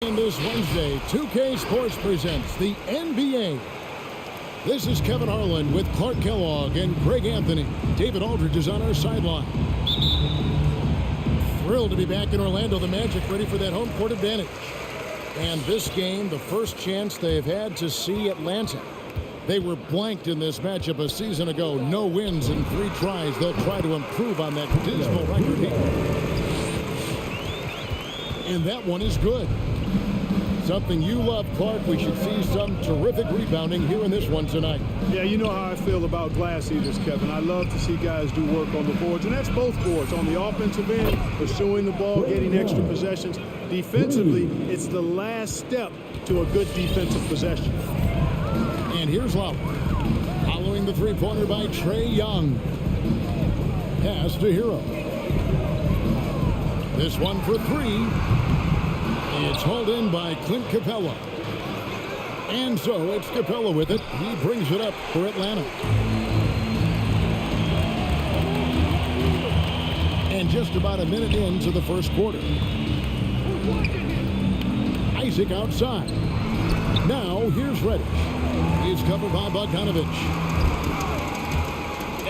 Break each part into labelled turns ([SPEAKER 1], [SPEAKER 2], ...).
[SPEAKER 1] And this Wednesday, 2K Sports presents the NBA. This is Kevin Harlan with Clark Kellogg and Greg Anthony. David Aldridge is on our sideline. Thrilled to be back in Orlando. The Magic ready for that home court advantage. And this game, the first chance they've had to see Atlanta. They were blanked in this matchup a season ago. No wins in 3 tries. They'll try to improve on that dismal record here. And that one is good. Something you love, Clark. We should see some terrific rebounding here in this one tonight.
[SPEAKER 2] Yeah, you know how I feel about glass eaters, Kevin. I love to see guys do work on the boards, and that's both boards. On the offensive end, pursuing the ball, getting extra possessions. Defensively, it's the last step to a good defensive possession.
[SPEAKER 1] And here's Lowry. Following the three-pointer by Trae Young. Pass to Hero. This one for 3. It's hauled in by Clint Capella. And so it's Capella with it. He brings it up for Atlanta. And just about a minute into the first quarter. Isaac outside. Now here's Reddish. He's covered by Bogdanovich.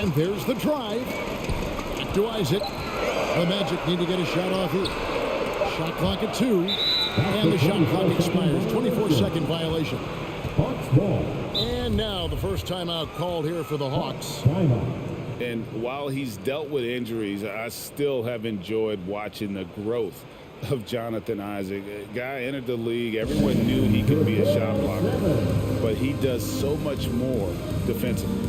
[SPEAKER 1] And there's the drive. Back to Isaac. The Magic need to get a shot off here. Shot clock at 2. And the shot clock expires. 24-second violation.
[SPEAKER 3] Hawks ball.
[SPEAKER 1] And now the first timeout called here for the Hawks.
[SPEAKER 4] And while he's dealt with injuries, I still have enjoyed watching the growth of Jonathan Isaac. A guy entered the league. Everyone knew he could be a shot blocker. But he does so much more defensively.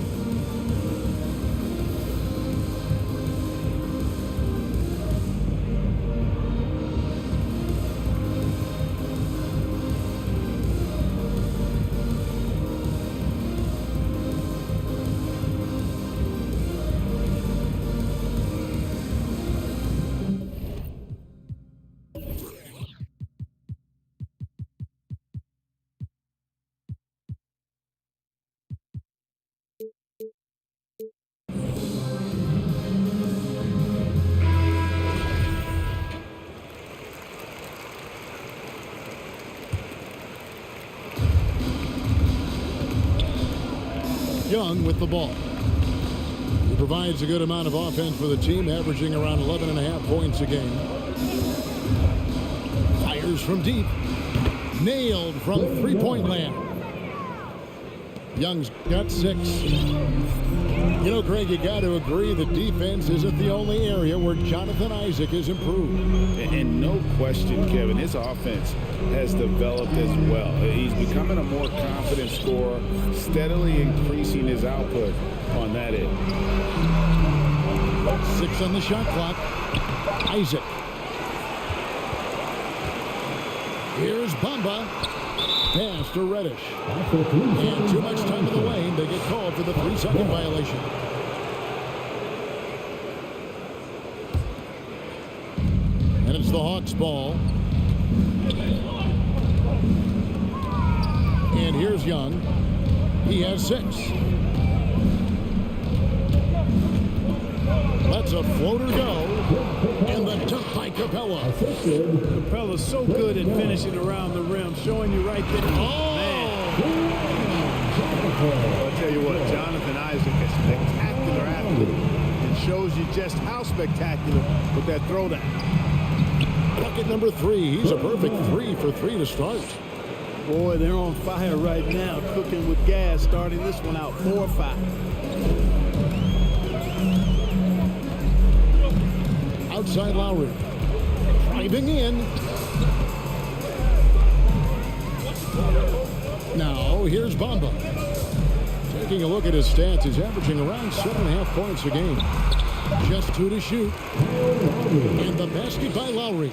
[SPEAKER 1] Young with the ball. He provides a good amount of offense for the team, averaging around 11.5 points a game. Fires from deep. Nailed from three-point land. Young's got 6. You know, Greg, you got to agree the defense isn't the only area where Jonathan Isaac has improved.
[SPEAKER 4] And no question, Kevin, his offense has developed as well. He's becoming a more confident scorer, steadily increasing his output on that end.
[SPEAKER 1] 6 on the shot clock. Isaac. Here's Bamba. Pass to Reddish. And too much time in the lane. They get called for the 3-second violation. And it's the Hawks' ball. And here's Young. He has 6. Lets a floater go. And the dunk by Capella.
[SPEAKER 2] Capella's so good at finishing around the rim, showing you right there.
[SPEAKER 1] Oh!
[SPEAKER 2] Man. I'll tell you what, Jonathan Isaac is a spectacular athlete and shows you just how spectacular with that throwdown.
[SPEAKER 1] Bucket number 3. He's a perfect 3 for 3 to start.
[SPEAKER 2] Boy, they're on fire right now, cooking with gas, starting this one out 4-5.
[SPEAKER 1] Outside Lowry. Driving in. Now, here's Bamba. Taking a look at his stats, he's averaging around 7.5 points a game. Just 2 to shoot. And the basket by Lowry.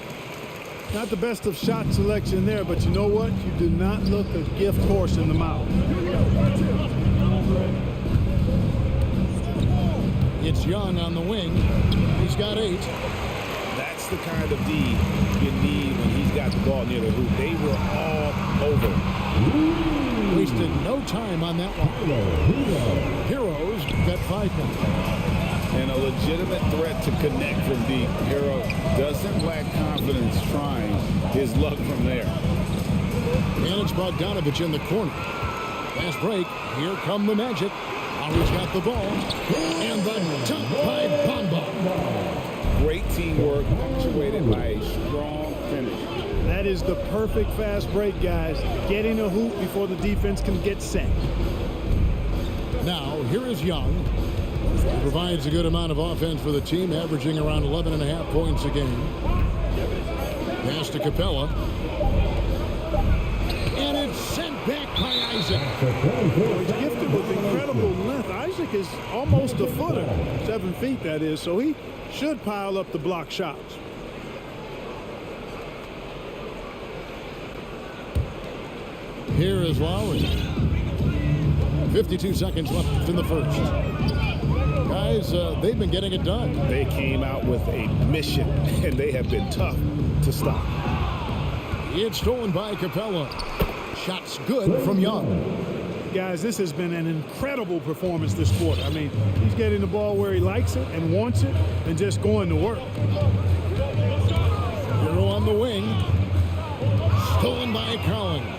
[SPEAKER 2] Not the best of shot selection there, but you know what? You do not look a gift horse in the mouth.
[SPEAKER 1] It's Young on the wing. He's got 8.
[SPEAKER 4] That's the kind of D you need when he's got the ball near the hoop. They were all over.
[SPEAKER 1] Wasted no time on that one. Heroes got 5 points.
[SPEAKER 4] and a legitimate threat to connect from deep. Harrell doesn't lack confidence trying his luck from there.
[SPEAKER 1] And it's Bogdanovich in the corner. Fast break. Here come the Magic. Lowry's got the ball. And the dunk by Bamba.
[SPEAKER 4] Great teamwork punctuated by a strong finish.
[SPEAKER 2] That is the perfect fast break, guys. Getting a hoop before the defense can get set.
[SPEAKER 1] Now, here is Young. He provides a good amount of offense for the team, averaging around 11.5 points a game. Pass to Capella. And it's sent back by Isaac.
[SPEAKER 2] Well, he's gifted with incredible length. Isaac is almost a footer. 7 feet, that is. So he should pile up the block shots.
[SPEAKER 1] Here is Lowry. 52 seconds left in the first. Guys, they've been getting it done.
[SPEAKER 4] They came out with a mission, and they have been tough to stop.
[SPEAKER 1] It's stolen by Capella. Shots good from Young.
[SPEAKER 2] Guys, this has been an incredible performance this quarter. I mean, he's getting the ball where he likes it and wants it and just going to work.
[SPEAKER 1] Hero on the wing. Stolen by Collins.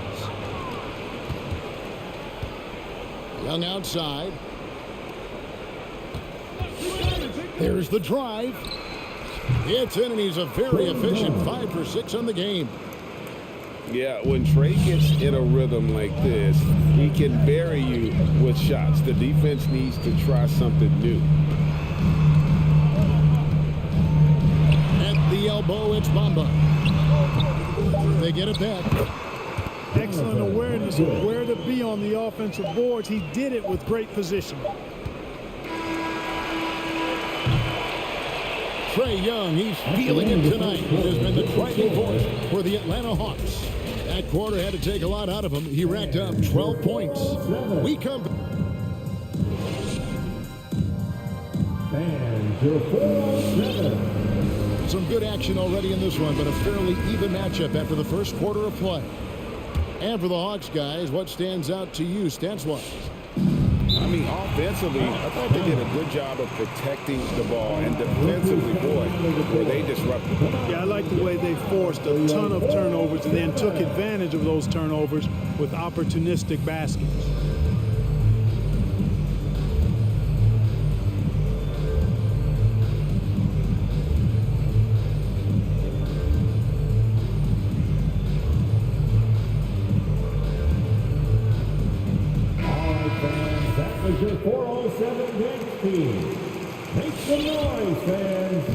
[SPEAKER 1] Young outside. There's the drive. It's in, and he's a very efficient 5 for 6 on the game.
[SPEAKER 4] Yeah, when Trey gets in a rhythm like this, he can bury you with shots. The defense needs to try something new.
[SPEAKER 1] At the elbow, it's Bamba. They get it back.
[SPEAKER 2] Excellent awareness of where to be on the offensive boards. He did it with great position.
[SPEAKER 1] Trae Young, he's feeling it tonight. He has been the driving force for the Atlanta Hawks. That quarter had to take a lot out of him. He racked up 12 points. We come.
[SPEAKER 3] And your 4-7.
[SPEAKER 1] Some good action already in this one, but a fairly even matchup after the first quarter of play. And for the Hawks, guys, what stands out to you stats-wise?
[SPEAKER 4] I mean, offensively, I thought they did a good job of protecting the ball. And defensively, boy, were they disruptive.
[SPEAKER 2] Yeah, I like the way they forced a ton of turnovers and then took advantage of those turnovers with opportunistic baskets.
[SPEAKER 3] Your 407 next team. Make some noise, fans.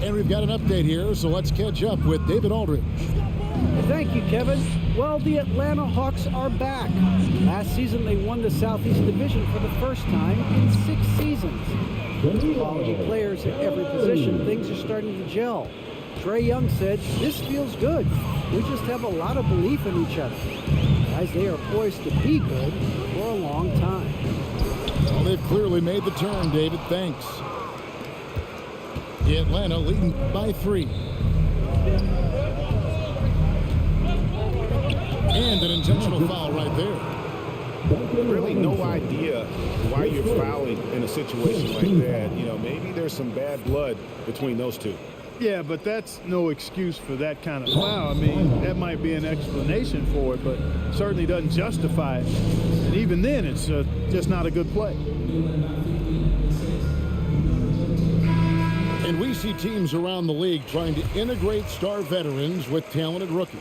[SPEAKER 1] And we've got an update here, so let's catch up with David Aldridge.
[SPEAKER 5] Thank you, Kevin. Well, the Atlanta Hawks are back. Last season, they won the Southeast Division for the first time in 6 seasons. Quality players at every position, things are starting to gel. Trae Young said, "This feels good. We just have a lot of belief in each other." Guys, they are poised to be good for a long time.
[SPEAKER 1] Well, they've clearly made the turn, David. Thanks. Atlanta leading by 3. And an intentional foul right there.
[SPEAKER 4] Really no idea why you're fouling in a situation like that. You know, maybe there's some bad blood between those two.
[SPEAKER 2] Yeah, but that's no excuse for that kind of foul. I mean, that might be an explanation for it, but certainly doesn't justify it. And even then, it's just not a good play.
[SPEAKER 1] And we see teams around the league trying to integrate star veterans with talented rookies.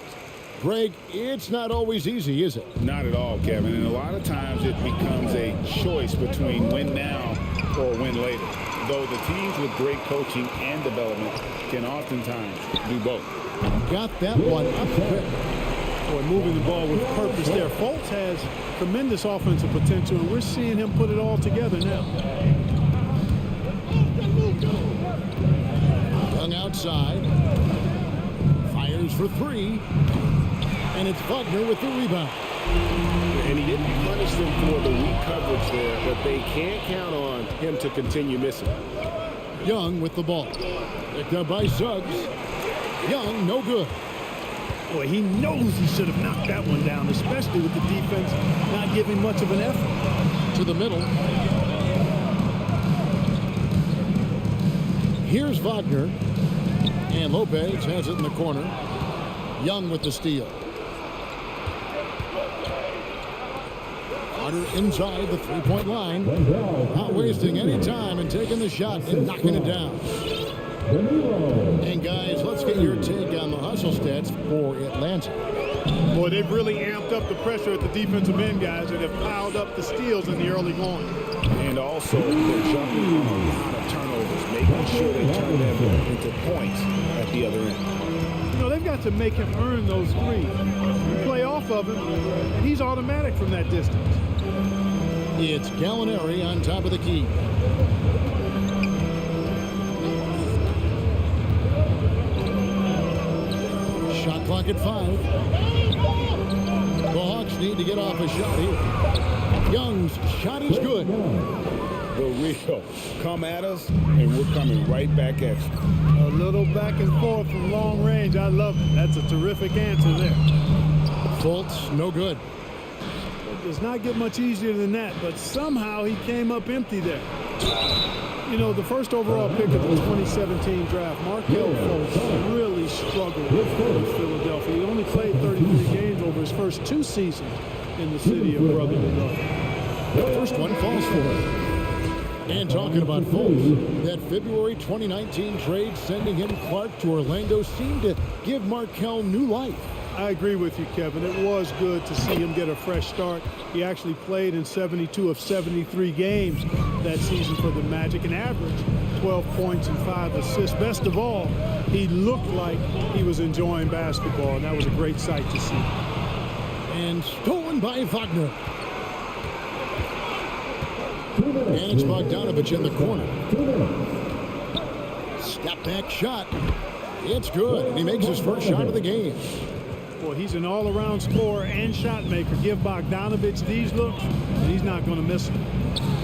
[SPEAKER 1] Greg, it's not always easy, is it?
[SPEAKER 4] Not at all, Kevin. And a lot of times it becomes a choice between win now or win later. Though the teams with great coaching and development can oftentimes do both.
[SPEAKER 1] Got that one up quick.
[SPEAKER 2] Boy, moving the ball with purpose there. Fultz has tremendous offensive potential, and we're seeing him put it all together now.
[SPEAKER 1] Young outside. Fires for 3. And it's Wagner with the rebound.
[SPEAKER 4] And he didn't punish them for the weak coverage there, but they can't count on him to continue missing.
[SPEAKER 1] Young with the ball. Picked up by Suggs. Young, no good.
[SPEAKER 2] Boy, he knows he should have knocked that one down, especially with the defense not giving much of an effort.
[SPEAKER 1] To the middle. Here's Wagner. And Lopez has it in the corner. Young with the steal. Carter inside the three-point line. Not wasting any time and taking the shot and knocking it down. And guys, let's get your take on the hustle stats for Atlanta.
[SPEAKER 2] Boy, they've really amped up the pressure at the defensive end, guys, and have piled up the steals in the early going.
[SPEAKER 4] And also, they're jumping on a lot of turnovers, making sure they turn them into points at the other end.
[SPEAKER 2] You know, they've got to make him earn those threes. You play off of him, and he's automatic from that distance.
[SPEAKER 1] It's Gallinari on top of the key. Shot clock at 5. The Hawks need to get off a shot here. Young's shot is good.
[SPEAKER 4] The real come at us, and we're coming right back at you.
[SPEAKER 2] A little back and forth from long range. I love it. That's a terrific answer there.
[SPEAKER 1] Fultz, no good.
[SPEAKER 2] It does not get much easier than that, but somehow he came up empty there. You know, the first overall pick of the 2017 draft, Markelle Fultz, really struggled with Philadelphia. He only played 33 games over his first 2 seasons in the city of brotherly love.
[SPEAKER 1] The first one falls for him. And talking about Fultz, that February 2019 trade sending him Clark to Orlando seemed to give Markelle new life.
[SPEAKER 2] I agree with you, Kevin. It was good to see him get a fresh start. He actually played in 72 of 73 games that season for the Magic and averaged 12 points and 5 assists. Best of all, he looked like he was enjoying basketball, and that was a great sight to see.
[SPEAKER 1] And stolen by Wagner. And it's Bogdanovich in the corner. Step back shot. It's good. And he makes his first shot of the game.
[SPEAKER 2] Boy, he's an all-around scorer and shot maker. Give Bogdanovich these looks, and he's not going to miss them.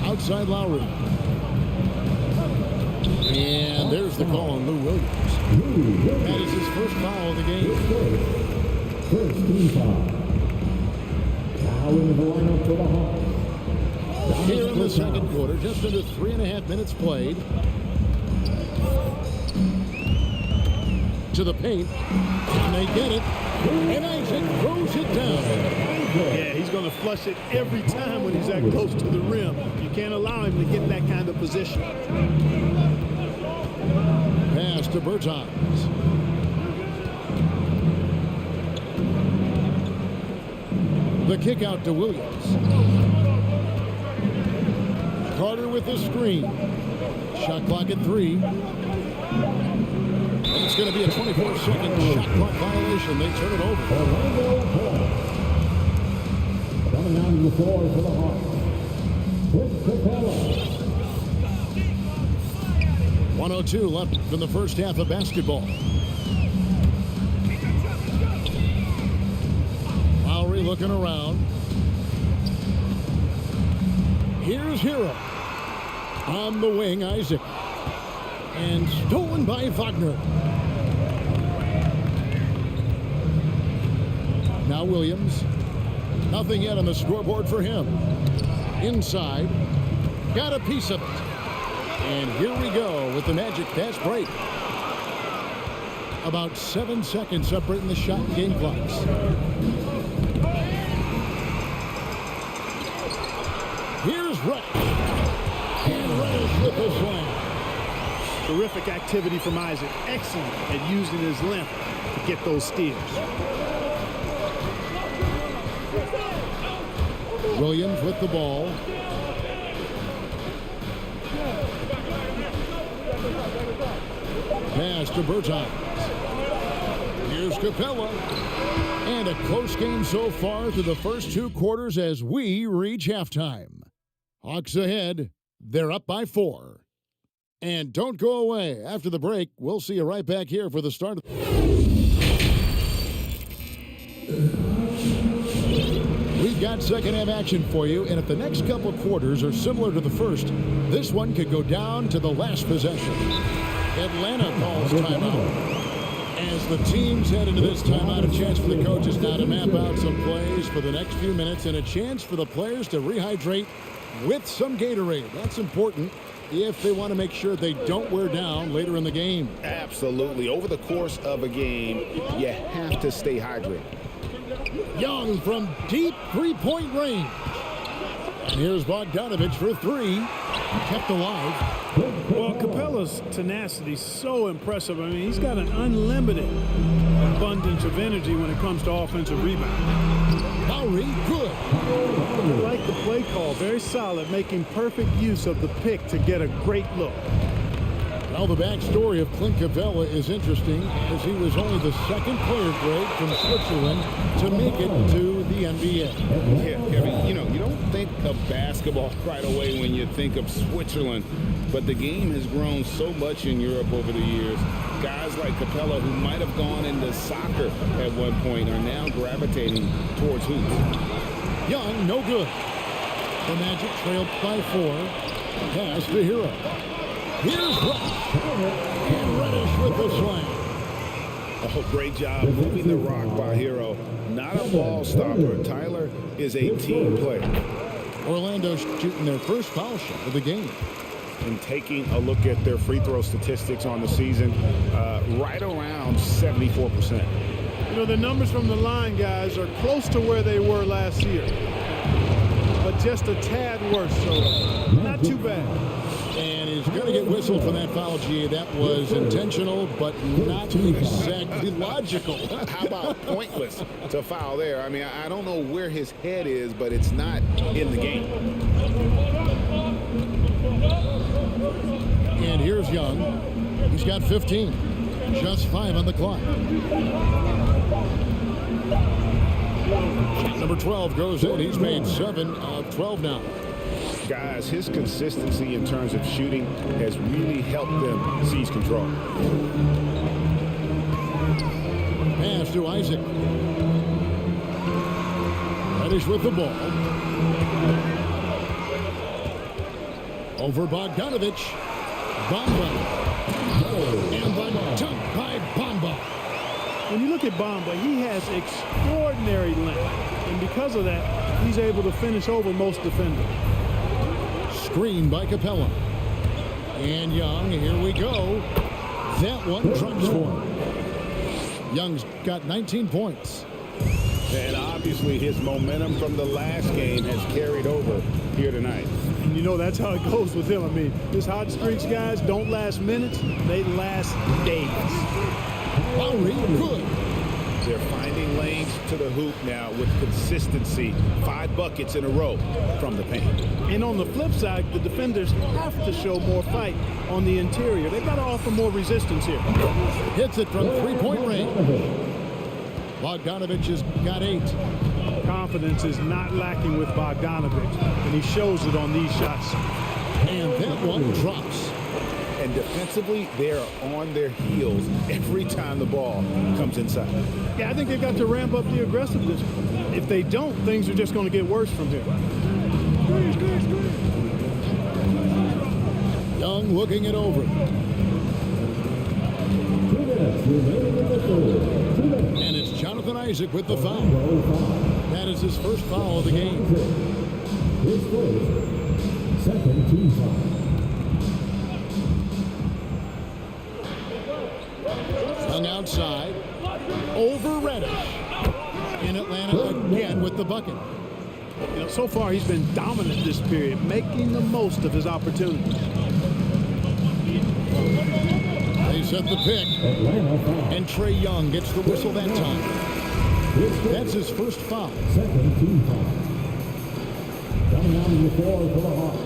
[SPEAKER 1] Outside Lowry. And there's the call on Lou Williams. That is his first foul of the game.
[SPEAKER 3] First team foul. Now in the lineup for the Hawks.
[SPEAKER 1] Here in the second quarter, just under 3.5 minutes played. To the paint. And they get it. And Isaac throws it down.
[SPEAKER 2] Yeah, he's going to flush it every time when he's that close to the rim. You can't allow him to get in that kind of position.
[SPEAKER 1] Pass to Bertans. The kick out to Williams. Carter with the screen. Shot clock at 3. It's going to be a 24-second shot clock violation. They turn it over.
[SPEAKER 3] Coming on the floor for the Hawks. With Capella.
[SPEAKER 1] 1:02 left in the first half of basketball. Lowry looking around. Here's Hero. On the wing, Isaac. And stolen by Wagner. Now Williams. Nothing yet on the scoreboard for him. Inside. Got a piece of it. And here we go with the Magic fast break. About 7 seconds separating the shot and game clocks. Here's Reddish. And Reddish with the slam.
[SPEAKER 2] Terrific activity from Isaac. Excellent at using his length to get those steals.
[SPEAKER 1] Williams with the ball. Pass to Bertans. Here's Capella. And a close game so far through the first 2 quarters as we reach halftime. Hawks ahead. They're up by 4. And don't go away. After the break, we'll see you right back here for the start of... We've got second half action for you, and if the next couple quarters are similar to the first, this one could go down to the last possession. Atlanta calls timeout. As the teams head into this timeout, a chance for the coaches now to map out some plays for the next few minutes and a chance for the players to rehydrate with some Gatorade. That's important if they want to make sure they don't wear down later in the game.
[SPEAKER 4] Absolutely. Over the course of a game, you have to stay hydrated.
[SPEAKER 1] Young from deep three-point range. And here's Bogdanovich for three. Kept alive.
[SPEAKER 2] Well, Capella's tenacity is so impressive. I mean, he's got an unlimited abundance of energy when it comes to offensive rebound.
[SPEAKER 1] Lowry, good.
[SPEAKER 2] I like the play call. Very solid, making perfect use of the pick to get a great look.
[SPEAKER 1] Well, the backstory of Clint Capella is interesting, as he was only the second player, Greg, from Switzerland to make it to the NBA.
[SPEAKER 4] Yeah, Kevin, you don't think of basketball right away when you think of Switzerland, but the game has grown so much in Europe over the years. Guys like Capella, who might have gone into soccer at one point, are now gravitating towards hoops.
[SPEAKER 1] Young, no good. The Magic trailed by 4. Pass to Hero. Here's Rush. And Reddish with the slam.
[SPEAKER 4] Oh, great job moving the rock by Hero. Not a ball stopper. Tyler is a team player.
[SPEAKER 1] Orlando shooting their first foul shot of the game.
[SPEAKER 4] And taking a look at their free throw statistics on the season, right around 74%.
[SPEAKER 2] You know, the numbers from the line, guys, are close to where they were last year, but just a tad worse, so not too bad.
[SPEAKER 1] And he's going to get whistled for that foul, G. That was intentional, but not exactly logical.
[SPEAKER 4] How about pointless to foul there? I mean, I don't know where his head is, but it's not in the game.
[SPEAKER 1] And here's Young. He's got 15. Just 5 on the clock. Shot number 12 goes in. He's made 7 of 12 now.
[SPEAKER 4] Guys, his consistency in terms of shooting has really helped them seize control.
[SPEAKER 1] Pass to Isaac. Reddish with the ball. Over Bogdanovich. Bamba. And the dunk by Bamba.
[SPEAKER 2] When you look at Bamba, he has extraordinary length, and because of that, he's able to finish over most defenders.
[SPEAKER 1] Screen by Capella. And Young, here we go. That one drops for him. Young's got 19 points.
[SPEAKER 4] And obviously his momentum from the last game has carried over here tonight.
[SPEAKER 2] And you know that's how it goes with him. I mean, his hot streaks, guys, don't last minutes. They last days.
[SPEAKER 1] Lowry, good.
[SPEAKER 4] They're finding lanes to the hoop now with consistency. 5 buckets in a row from the paint.
[SPEAKER 2] And on the flip side, the defenders have to show more fight on the interior. They've got to offer more resistance here.
[SPEAKER 1] Hits it from three-point range. Bogdanovich has got 8.
[SPEAKER 2] Confidence is not lacking with Bogdanovich, and he shows it on these shots.
[SPEAKER 1] And that one drops.
[SPEAKER 4] And defensively, they're on their heels every time the ball comes inside.
[SPEAKER 2] Yeah, I think they've got to ramp up the aggressiveness. If they don't, things are just going to get worse from here.
[SPEAKER 1] Young looking it over. And it's Jonathan Isaac with the foul. That is his first foul of the game.
[SPEAKER 3] His first, second team foul.
[SPEAKER 1] Young outside. Over Reddish. In Atlanta again with the bucket.
[SPEAKER 2] You know, so far he's been dominant this period, making the most of his opportunities.
[SPEAKER 1] They set the pick. And Trey Young gets the whistle that time. That's his first foul.
[SPEAKER 3] Second team foul. Coming out of the floor for the Hawks.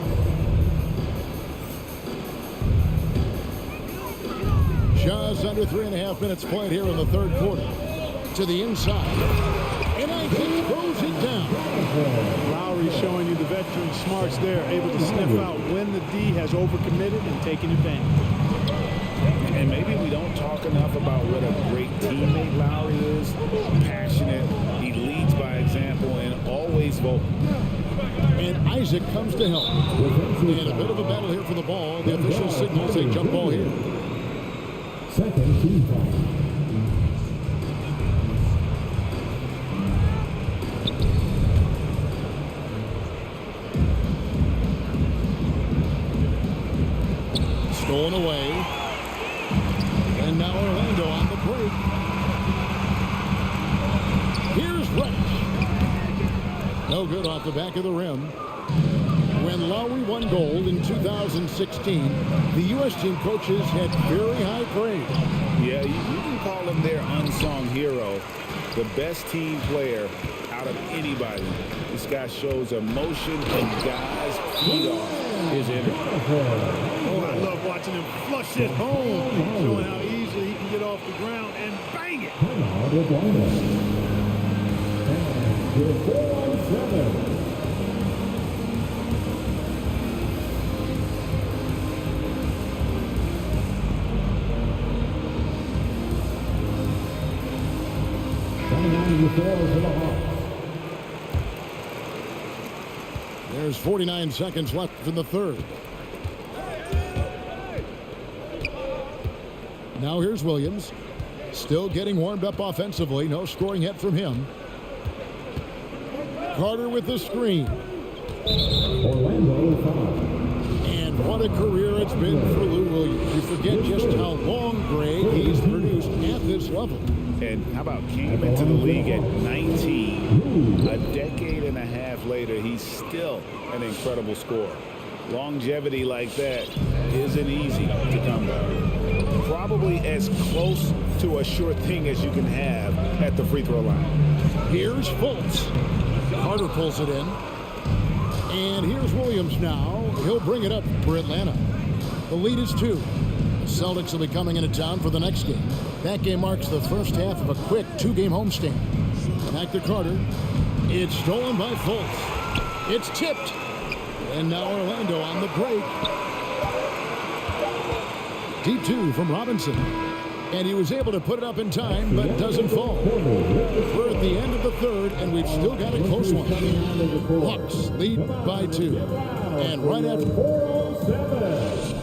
[SPEAKER 1] Just under 3.5 minutes played here in the third quarter. To the inside. And Isaac throws it down.
[SPEAKER 2] Lowry showing you the veteran smarts there, able to sniff out when the D has overcommitted and taken advantage.
[SPEAKER 4] And maybe we don't talk enough about what a great teammate Lowry is. Passionate, he leads by example, and always vocal.
[SPEAKER 1] And Isaac comes to help. And a bit of a battle here for the ball. The official signals a jump ball here.
[SPEAKER 3] Second team foul.
[SPEAKER 1] Stolen away. And now Orlando on the break. Here's Reddish. No good off the back of the rim. When Lowry won gold in 2016, the U.S. team coaches had very high praise.
[SPEAKER 4] Yeah, you can call him their unsung hero, the best team player out of anybody. This guy shows emotion and guys feed off his energy.
[SPEAKER 2] Oh, I love watching him flush it home, showing how easily he can get off the ground and bang it.
[SPEAKER 3] You're 4-7.
[SPEAKER 1] There's 49 seconds left in the third. Now here's Williams. Still getting warmed up offensively. No scoring yet from him. Carter with the screen.
[SPEAKER 3] Orlando foul.
[SPEAKER 1] And what a career it's been for Lou Williams. You forget just how long, Greg, he's produced at this level.
[SPEAKER 4] And how about came into the league at 19. A decade and a half later, he's still an incredible scorer. Longevity like that isn't easy to come by. Probably as close to a sure thing as you can have at the free throw line.
[SPEAKER 1] Here's Fultz. Carter pulls it in. And here's Williams now. He'll bring it up for Atlanta. The lead is 2. The Celtics will be coming into town for the next game. That game marks the first half of a quick 2-game homestand. Back to Carter. It's stolen by Fultz. It's tipped. And now Orlando on the break. Deep 2 from Robinson. And he was able to put it up in time, but doesn't fall. We're at the end of the third, and we've still got a close one. Hawks lead by 2. And right after...
[SPEAKER 3] 4-7.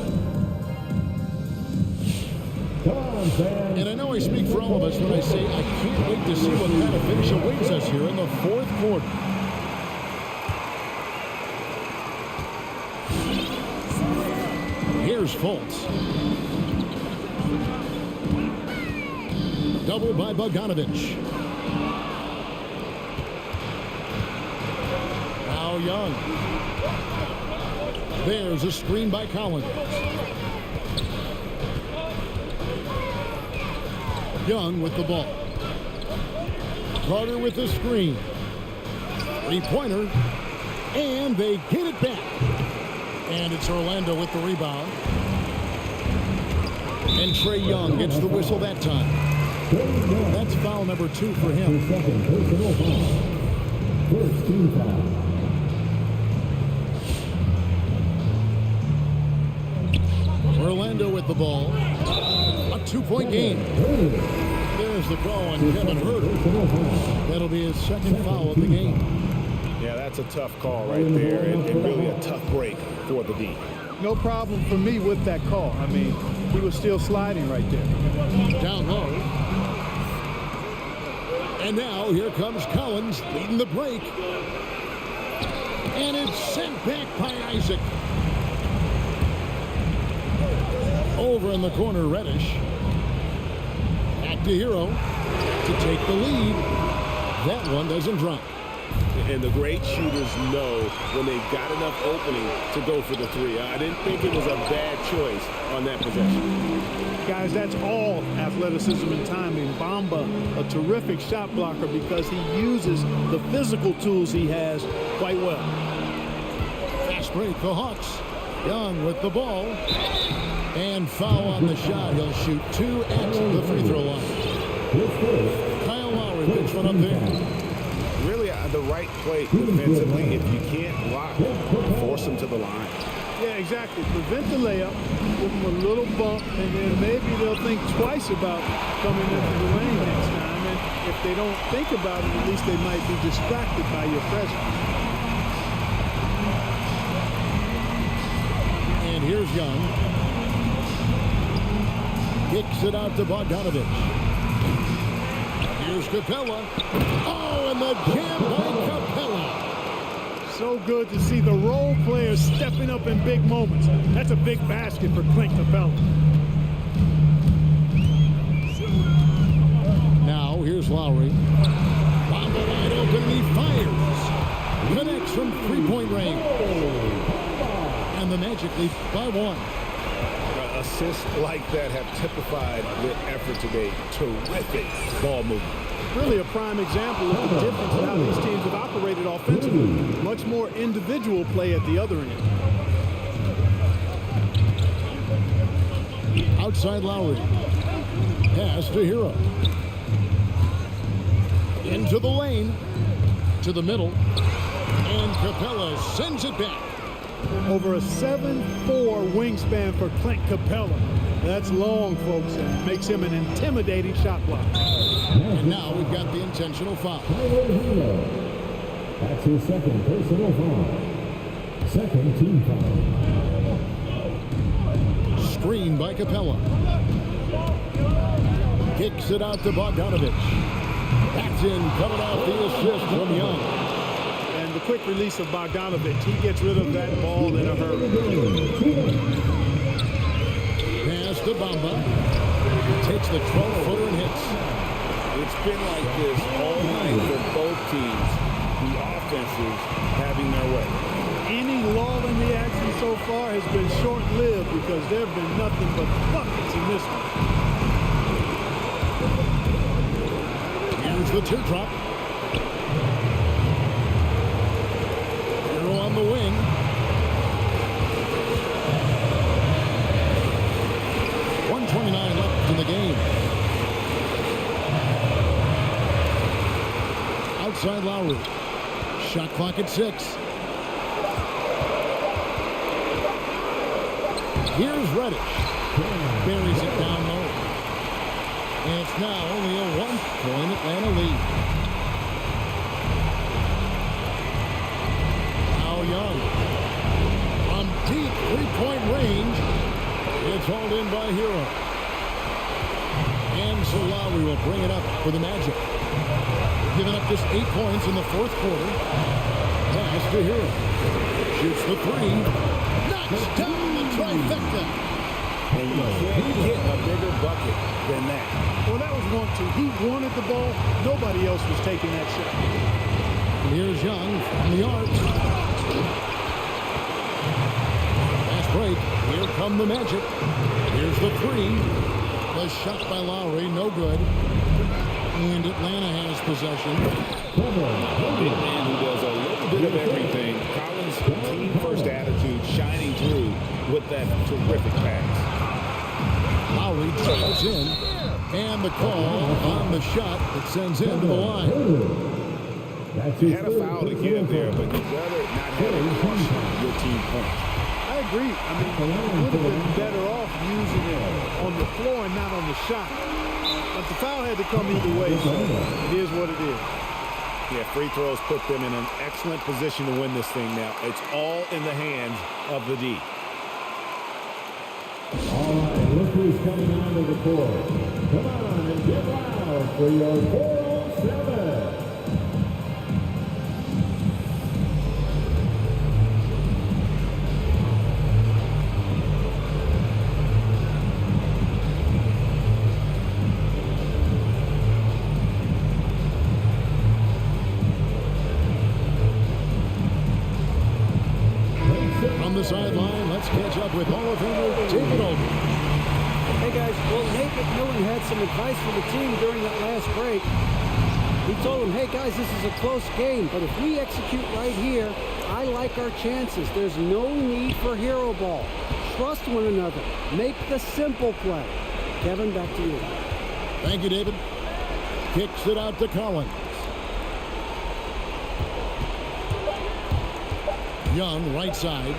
[SPEAKER 1] And I know I speak for all of us when I say I can't wait to see what kind of finish awaits us here in the fourth quarter. Here's Fultz. Double by Bogdanovich. Now Young. There's a screen by Collins. Young with the ball. Carter with the screen. Three-pointer. And they get it back. And it's Orlando with the rebound. And Trae Young gets the whistle that time. That's foul number 2 for him.
[SPEAKER 3] First team foul.
[SPEAKER 1] Orlando with the ball. A 2-point game. There's the call on Kevin Huerter. That'll be his second foul of the game.
[SPEAKER 4] Yeah, that's a tough call right there, and really a tough break for the D.
[SPEAKER 2] No problem for me with that call. I mean, he was still sliding right there.
[SPEAKER 1] Down low. And now here comes Collins leading the break. And it's sent back by Isaac. Over in the corner, Reddish. Back to Hero to take the lead. That one doesn't drop.
[SPEAKER 4] And the great shooters know when they've got enough opening to go for the 3. I didn't think it was a bad choice on that possession.
[SPEAKER 2] Guys, that's all athleticism and timing. Bamba, a terrific shot blocker because he uses the physical tools he has quite well.
[SPEAKER 1] Fast break, the Hawks. Young with the ball. And foul on the shot. He'll shoot 2 at the free throw line. Kyle Lowry picks one up there.
[SPEAKER 4] Really the right play defensively. If you can't block, force him to the line.
[SPEAKER 2] Yeah, exactly. Prevent the layup, give them a little bump, and then maybe they'll think twice about coming into the lane next time. And if they don't think about it, at least they might be distracted by your presence.
[SPEAKER 1] And here's Young. Kicks it out to Bogdanovich. Here's Capella. Oh, and the jam by Capella.
[SPEAKER 2] So good to see the role players stepping up in big moments. That's a big basket for Clint Capella.
[SPEAKER 1] Now here's Lowry. Bomba wide open, and he fires. Connects from three-point range. And the Magic lead by 1.
[SPEAKER 4] Assists like that have typified their effort today. Terrific ball movement.
[SPEAKER 2] Really a prime example of the difference in how these teams have operated offensively. Much more individual play at the other end.
[SPEAKER 1] Outside Lowry. Pass to Hero. Into the lane. To the middle. And Capella sends it back.
[SPEAKER 2] Over a 7'4" wingspan for Clint Capella. That's long, folks, and makes him an intimidating shot blocker.
[SPEAKER 1] And now we've got the intentional foul.
[SPEAKER 3] That's his second personal foul. Second team foul.
[SPEAKER 1] Screen by Capella. Kicks it out to Bogdanovich. That's in, coming off the assist from Young.
[SPEAKER 2] And the quick release of Bogdanovich, he gets rid of that ball in a hurry.
[SPEAKER 1] Pass to Bamba. Takes the 12-footer and hits.
[SPEAKER 4] It's been like this all night for both teams. The offenses having their way.
[SPEAKER 2] Any lull in the action so far has been short-lived because there have been nothing but buckets in this one.
[SPEAKER 1] Here's the teardrop. Hero on the wing. .129 left in the game. Outside Lowry. Shot clock at 6. Here's Reddish. Buries it down low. And it's now only a 1-point Atlanta lead. Now Young. From deep three-point range. It's hauled in by Hero. And so Lowry will bring it up for the Magic. Giving up just 8 points in the fourth quarter. Pass to Hero. Shoots the 3. Knocks down the trifecta.
[SPEAKER 4] And you can't get a bigger bucket than that.
[SPEAKER 2] Well, that was 1-2. He wanted the ball. Nobody else was taking that shot.
[SPEAKER 1] And here's Young from the arc. Fast break. Here come the Magic. Here's the 3. The shot by Lowry, no good. And Atlanta has possession.
[SPEAKER 4] A big man who does a little bit of everything. Collins' team-first attitude shining through with that terrific pass.
[SPEAKER 1] Lowry drives in. And the call on the shot that sends him to the line.
[SPEAKER 4] You had a foul to give there, but you'd rather not have it cost your team points.
[SPEAKER 2] I agree. I mean, you would have been better off using it on the floor and not on the shot. But the foul had to come either way, so it is what it is.
[SPEAKER 4] Yeah, free throws put them in an excellent position to win this thing now. It's all in the hands of the D.
[SPEAKER 3] All right, look who's coming onto the court. Come on and get loud for your 407.
[SPEAKER 1] On the sideline, let's catch up with Hall of Famer David Olden.
[SPEAKER 5] Hey guys, well, Nate McMillan had some advice for the team during that last break. He told them, hey guys, this is a close game, but if we execute right here, I like our chances. There's no need for hero ball. Trust one another. Make the simple play. Kevin, back to you.
[SPEAKER 1] Thank you, David. Kicks it out to Collins. Young, right side.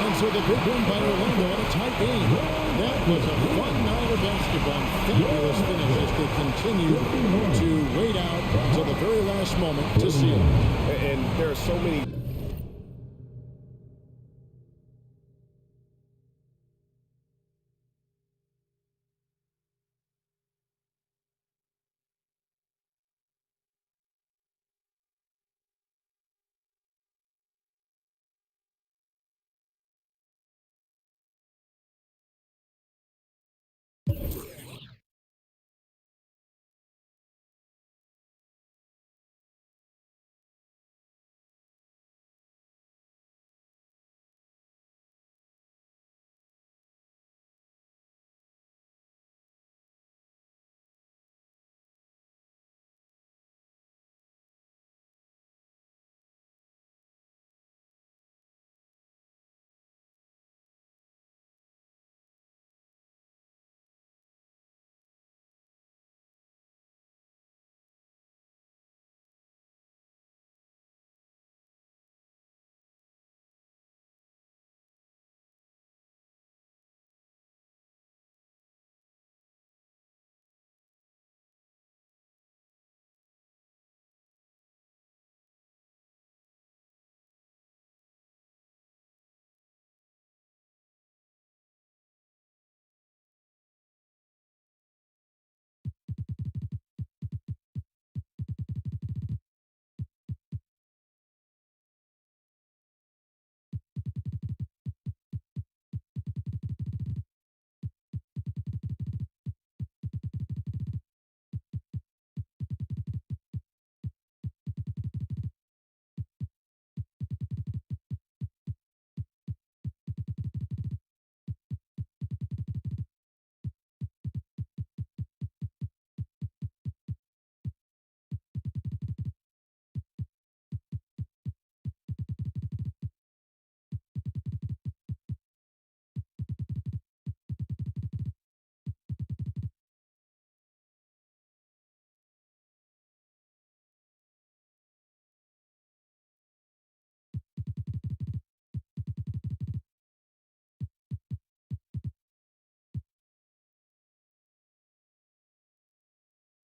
[SPEAKER 1] And so the big win by Orlando in a tight game. That was a fun night of basketball. Fabulous finish as they continue to wait out until the very last moment to seal.
[SPEAKER 4] And there are so many